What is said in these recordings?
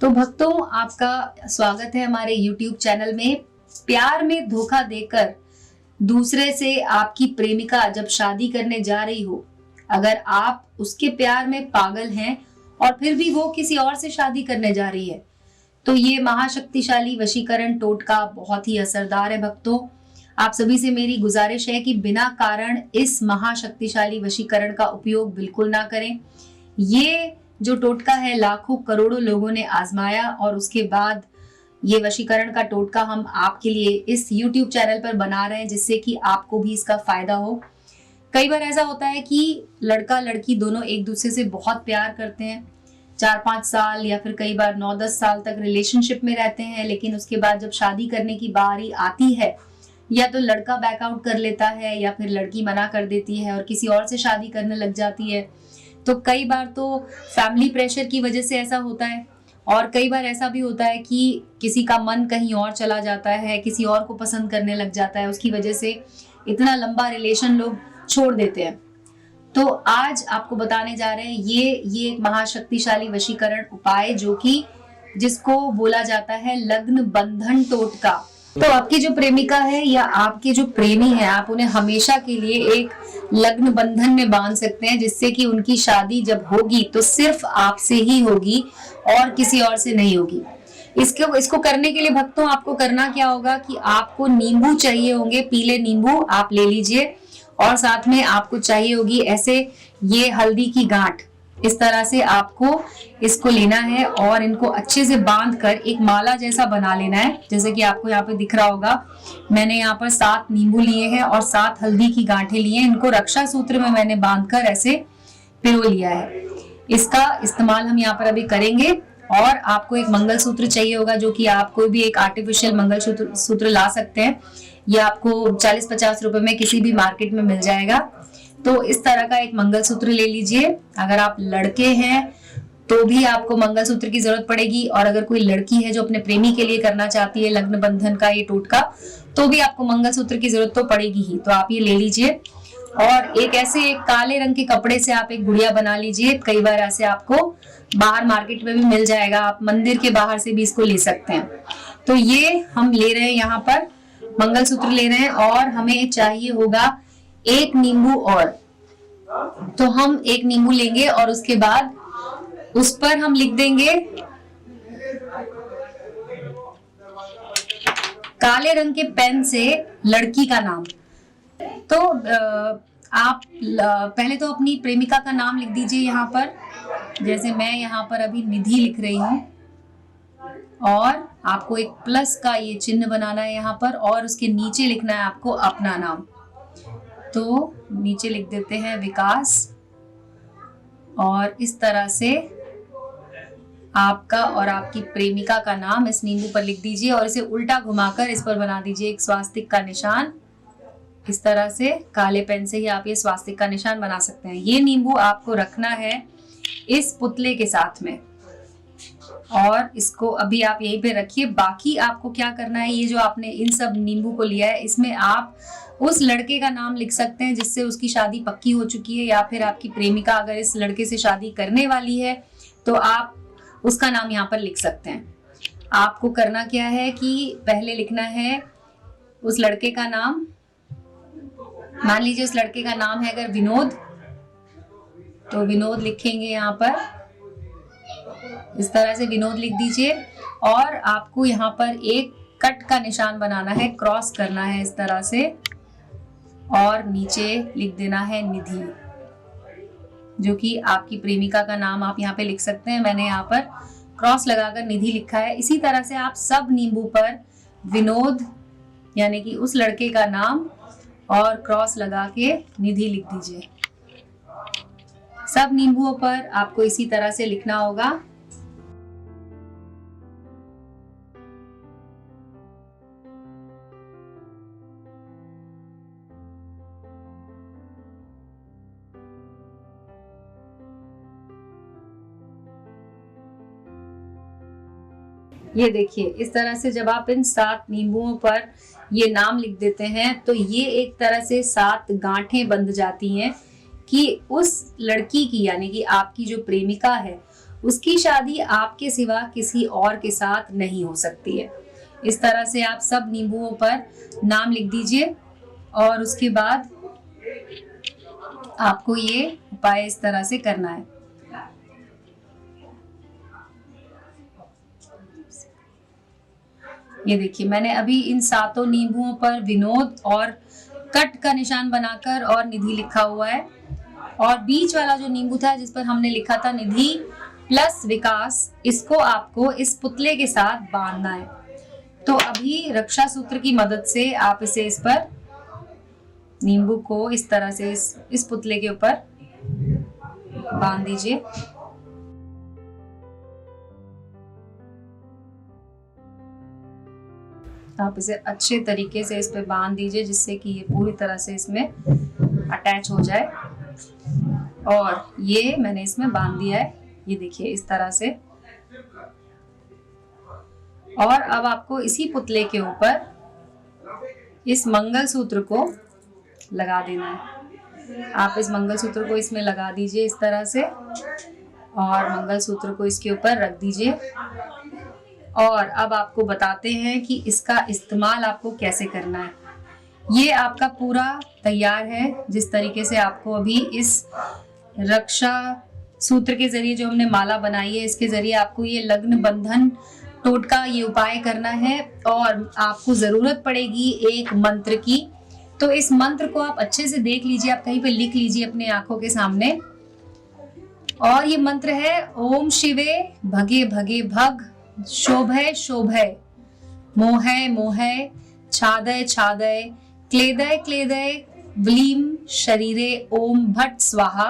तो भक्तों, आपका स्वागत है हमारे YouTube चैनल में। प्यार में धोखा देकर दूसरे से आपकी प्रेमिका जब शादी करने जा रही हो, अगर आप उसके प्यार में पागल हैं और फिर भी वो किसी और से शादी करने जा रही है, तो ये महाशक्तिशाली वशीकरण टोटका बहुत ही असरदार है। भक्तों, आप सभी से मेरी गुजारिश है कि बिना कारण इस महाशक्तिशाली वशीकरण का उपयोग बिल्कुल ना करें। ये जो टोटका है लाखों करोड़ों लोगों ने आजमाया और उसके बाद ये वशीकरण का टोटका हम आपके लिए इस YouTube चैनल पर बना रहे हैं, जिससे कि आपको भी इसका फायदा हो। कई बार ऐसा होता है कि लड़का लड़की दोनों एक दूसरे से बहुत प्यार करते हैं, 4-5 साल या फिर कई बार 9-10 साल तक रिलेशनशिप में रहते हैं, लेकिन उसके बाद जब शादी करने की बारी आती है या तो लड़का बैकआउट कर लेता है या फिर लड़की मना कर देती है और किसी और से शादी करने लग जाती है। तो कई बार तो फैमिली प्रेशर की वजह से ऐसा होता है, और कई बार ऐसा भी होता है कि किसी का मन कहीं और चला जाता है, किसी और को पसंद करने लग जाता है, उसकी वजह से इतना लंबा रिलेशन लोग छोड़ देते हैं। तो आज आपको बताने जा रहे हैं ये एक महाशक्तिशाली वशीकरण उपाय, जो कि जिसको बोला जाता है लग्न बंधन टोटका। तो आपकी जो प्रेमिका है या आपके जो प्रेमी है, आप उन्हें हमेशा के लिए एक लग्न बंधन में बांध सकते हैं, जिससे कि उनकी शादी जब होगी तो सिर्फ आपसे ही होगी और किसी और से नहीं होगी। इसको करने के लिए भक्तों, आपको करना क्या होगा कि आपको नींबू चाहिए होंगे, पीले नींबू आप ले लीजिए, और साथ में आपको चाहिए होगी ऐसे ये हल्दी की गांठ। इस तरह से आपको इसको लेना है और इनको अच्छे से बांध कर एक माला जैसा बना लेना है। जैसे कि आपको यहाँ पे दिख रहा होगा, मैंने यहाँ पर 7 नींबू लिए हैं और 7 हल्दी की गांठें लिए हैं। इनको रक्षा सूत्र में मैंने बांधकर ऐसे पिरो लिया है। इसका इस्तेमाल हम यहाँ पर अभी करेंगे। और आपको एक मंगलसूत्र चाहिए होगा, जो कि आप कोई भी एक आर्टिफिशियल मंगलसूत्र ला सकते हैं। ये आपको 40-50 रुपए में किसी भी मार्केट में मिल जाएगा। तो इस तरह का एक मंगलसूत्र ले लीजिए। अगर आप लड़के हैं तो भी आपको मंगलसूत्र की जरूरत पड़ेगी, और अगर कोई लड़की है जो अपने प्रेमी के लिए करना चाहती है लग्न बंधन का ये टोटका, तो भी आपको मंगलसूत्र की जरूरत तो पड़ेगी ही। तो आप ये ले लीजिए और एक काले रंग के कपड़े से आप एक गुड़िया बना लीजिए। कई बार ऐसे आपको बाहर मार्केट में भी मिल जाएगा, आप मंदिर के बाहर से भी इसको ले सकते हैं। तो ये हम ले रहे हैं, यहाँ पर मंगलसूत्र ले रहे हैं, और हमें चाहिए होगा एक नींबू और। तो हम एक नींबू लेंगे और उसके बाद उस पर हम लिख देंगे काले रंग के पेन से लड़की का नाम। तो आप पहले तो अपनी प्रेमिका का नाम लिख दीजिए यहाँ पर। जैसे मैं यहाँ पर अभी निधि लिख रही हूँ, और आपको एक प्लस का ये चिन्ह बनाना है यहाँ पर, और उसके नीचे लिखना है आपको अपना नाम। तो नीचे लिख देते हैं विकास, और इस तरह से आपका और आपकी प्रेमिका का नाम इस नींबू पर लिख दीजिए, और इसे उल्टा घुमाकर इस पर बना दीजिए एक स्वास्तिक का निशान। इस तरह से काले पेन से ही आप ये स्वास्तिक का निशान बना सकते हैं। ये नींबू आपको रखना है इस पुतले के साथ में, और इसको अभी आप यहीं पे रखिए। बाकी आपको क्या करना है, ये जो आपने इन सब नींबू को लिया है, इसमें आप उस लड़के का नाम लिख सकते हैं जिससे उसकी शादी पक्की हो चुकी है, या फिर आपकी प्रेमिका अगर इस लड़के से शादी करने वाली है तो आप उसका नाम यहाँ पर लिख सकते हैं। आपको करना क्या है कि पहले लिखना है उस लड़के का नाम। मान लीजिए उस लड़के का नाम है अगर विनोद, तो विनोद लिखेंगे यहाँ पर। इस तरह से विनोद लिख दीजिए, और आपको यहाँ पर एक कट का निशान बनाना है, क्रॉस करना है इस तरह से, और नीचे लिख देना है निधि, जो कि आपकी प्रेमिका का नाम आप यहाँ पे लिख सकते हैं। मैंने यहाँ पर क्रॉस लगाकर निधि लिखा है। इसी तरह से आप सब नींबू पर विनोद यानी कि उस लड़के का नाम और क्रॉस लगा के निधि लिख दीजिए। सब नींबुओं पर आपको इसी तरह से लिखना होगा। ये देखिए, इस तरह से जब आप इन 7 नींबुओं पर ये नाम लिख देते हैं तो ये एक तरह से 7 गांठें बंध जाती हैं कि उस लड़की की यानी कि आपकी जो प्रेमिका है उसकी शादी आपके सिवा किसी और के साथ नहीं हो सकती है। इस तरह से आप सब नींबुओं पर नाम लिख दीजिए और उसके बाद आपको ये उपाय इस तरह से करना है। ये देखिए, मैंने अभी इन 7 नींबुओं पर विनोद और कट का निशान बनाकर और निधि लिखा हुआ है, और बीच वाला जो नींबू था जिस पर हमने लिखा था निधि प्लस विकास, इसको आपको इस पुतले के साथ बांधना है। तो अभी रक्षा सूत्र की मदद से आप इसे इस पर नींबू को इस तरह से इस पुतले के ऊपर बांध दीजिए। आप इसे अच्छे तरीके से इस पे बांध दीजिए जिससे कि ये पूरी तरह से इसमें अटैच हो जाए। और ये मैंने इसमें बांध दिया है, ये देखिए इस तरह से। और अब आपको इसी पुतले के ऊपर इस मंगलसूत्र को लगा देना है। आप इस मंगलसूत्र को इसमें लगा दीजिए इस तरह से, और मंगलसूत्र को इसके ऊपर रख दीजिए। और अब आपको बताते हैं कि इसका इस्तेमाल आपको कैसे करना है। ये आपका पूरा तैयार है। जिस तरीके से आपको अभी इस रक्षा सूत्र के जरिए जो हमने माला बनाई है, इसके जरिए आपको ये लग्न बंधन टोटका ये उपाय करना है। और आपको जरूरत पड़ेगी एक मंत्र की, तो इस मंत्र को आप अच्छे से देख लीजिए, आप कहीं पे लिख लीजिए अपने आंखों के सामने। और ये मंत्र है ओम शिवे भगे भगे भग शोभय शोभय मोहय मोहय छादय छादय क्लेदय क्लेदय व्लीम शरीरे ओम भट्ट स्वाहा।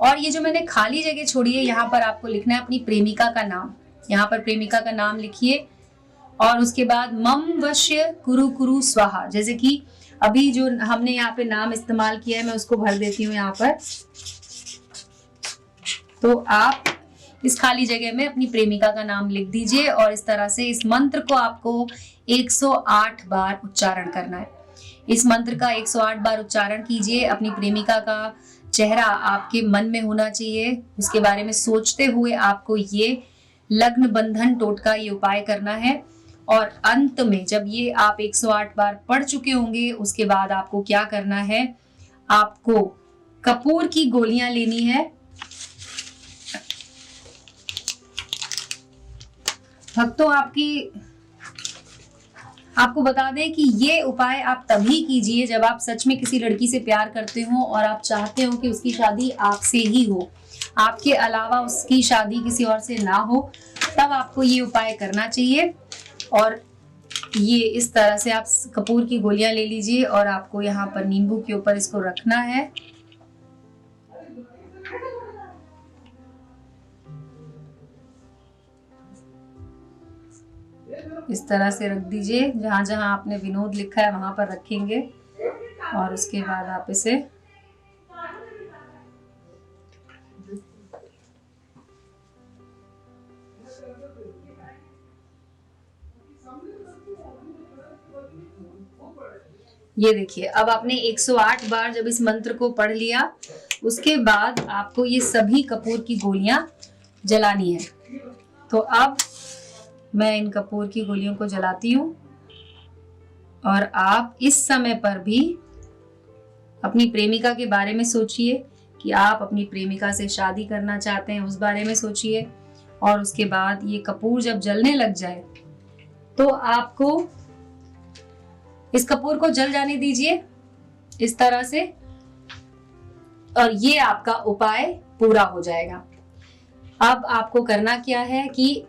और ये जो मैंने खाली जगह छोड़ी है, यहाँ पर आपको लिखना है अपनी प्रेमिका का नाम। यहाँ पर प्रेमिका का नाम लिखिए और उसके बाद मम वश्य कुरु कुरु स्वाहा। जैसे कि अभी जो हमने यहाँ पे नाम इस्तेमाल किया है, मैं उसको भर देती हूँ यहाँ पर। तो आप इस खाली जगह में अपनी प्रेमिका का नाम लिख दीजिए और इस तरह से इस मंत्र को आपको 108 बार उच्चारण करना है। इस मंत्र का 108 बार उच्चारण कीजिए। अपनी प्रेमिका का चेहरा आपके मन में होना चाहिए, उसके बारे में सोचते हुए आपको ये लग्न बंधन टोटका ये उपाय करना है। और अंत में जब ये आप 108 बार पढ़ चुके होंगे, उसके बाद आपको क्या करना है, आपको कपूर की गोलियां लेनी है। भक्तों, आपको बता दें कि ये उपाय आप तभी कीजिए जब आप सच में किसी लड़की से प्यार करते हो और आप चाहते हो कि उसकी शादी आपसे ही हो, आपके अलावा उसकी शादी किसी और से ना हो, तब आपको ये उपाय करना चाहिए। और ये इस तरह से आप कपूर की गोलियां ले लीजिए और आपको यहाँ पर नींबू के ऊपर इसको रखना है। इस तरह से रख दीजिए, जहां जहां आपने विनोद लिखा है वहां पर रखेंगे। और उसके बाद आप इसे ये देखिए, अब आपने 108 बार जब इस मंत्र को पढ़ लिया, उसके बाद आपको ये सभी कपूर की गोलियां जलानी है। तो अब मैं इन कपूर की गोलियों को जलाती हूँ और आप इस समय पर भी अपनी प्रेमिका के बारे में सोचिए कि आप अपनी प्रेमिका से शादी करना चाहते हैं, उस बारे में सोचिए। और उसके बाद ये कपूर जब जलने लग जाए तो आपको इस कपूर को जल जाने दीजिए इस तरह से, और ये आपका उपाय पूरा हो जाएगा। अब आपको करना क्या है कि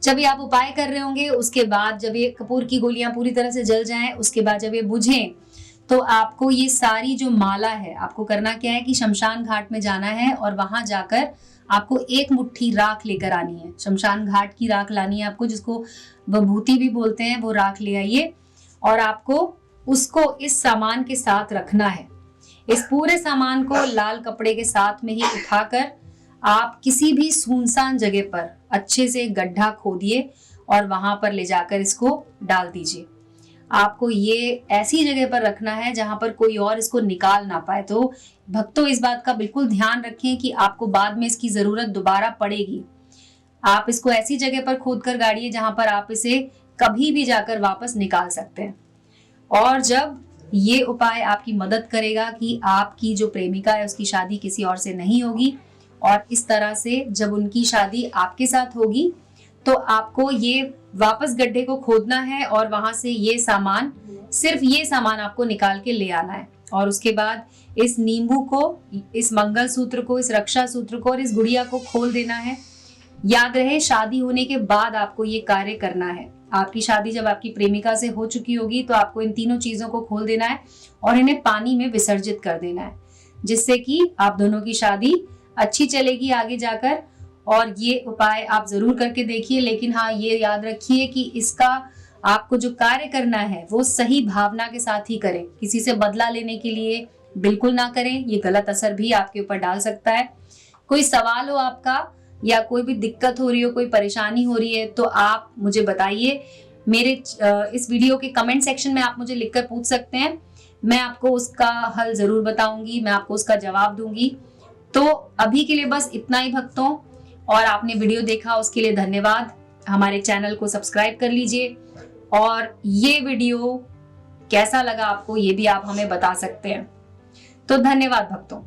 जब ये आप उपाय कर रहे होंगे, उसके बाद जब ये कपूर की गोलियां पूरी तरह से जल जाएं, उसके बाद जब ये बुझें, तो आपको ये सारी जो माला है, आपको करना क्या है कि शमशान घाट में जाना है और वहां जाकर आपको एक मुट्ठी राख लेकर आनी है। शमशान घाट की राख लानी है आपको, जिसको विभूति भी बोलते हैं, वो राख ले आइए और आपको उसको इस सामान के साथ रखना है। इस पूरे सामान को लाल कपड़े के साथ में ही उठाकर आप किसी भी सुनसान जगह पर अच्छे से गड्ढा खोदिए और वहां पर ले जाकर इसको डाल दीजिए। आपको ये ऐसी जगह पर रखना है जहां पर कोई और इसको निकाल ना पाए। तो भक्तों, इस बात का बिल्कुल ध्यान रखें कि आपको बाद में इसकी जरूरत दोबारा पड़ेगी। आप इसको ऐसी जगह पर खोद कर गाड़िए जहां पर आप इसे कभी भी जाकर वापस निकाल सकते हैं। और जब ये उपाय आपकी मदद करेगा कि आपकी जो प्रेमिका है उसकी शादी किसी और से नहीं होगी, और इस तरह से जब उनकी शादी आपके साथ होगी तो आपको ये वापस गड्ढे को खोदना है और वहां से ये सामान, सिर्फ ये सामान आपको निकाल के ले आना है। और उसके बाद इस नींबू को, इस मंगलसूत्र को, इस रक्षा सूत्र को और इस गुड़िया को खोल देना है। याद रहे, शादी होने के बाद आपको ये कार्य करना है। आपकी शादी जब आपकी प्रेमिका से हो चुकी होगी तो आपको इन तीनों चीजों को खोल देना है और इन्हें पानी में विसर्जित कर देना है, जिससे कि आप दोनों की शादी अच्छी चलेगी आगे जाकर। और ये उपाय आप जरूर करके देखिए, लेकिन हाँ, ये याद रखिए कि इसका आपको जो कार्य करना है वो सही भावना के साथ ही करें। किसी से बदला लेने के लिए बिल्कुल ना करें, ये गलत असर भी आपके ऊपर डाल सकता है। कोई सवाल हो आपका या कोई भी दिक्कत हो रही हो, कोई परेशानी हो रही है, तो आप मुझे बताइए। मेरे इस वीडियो के कमेंट सेक्शन में आप मुझे लिखकर पूछ सकते हैं, मैं आपको उसका हल जरूर बताऊंगी, मैं आपको उसका जवाब दूंगी। तो अभी के लिए बस इतना ही भक्तों, और आपने वीडियो देखा उसके लिए धन्यवाद। हमारे चैनल को सब्सक्राइब कर लीजिए, और ये वीडियो कैसा लगा आपको ये भी आप हमें बता सकते हैं। तो धन्यवाद भक्तों।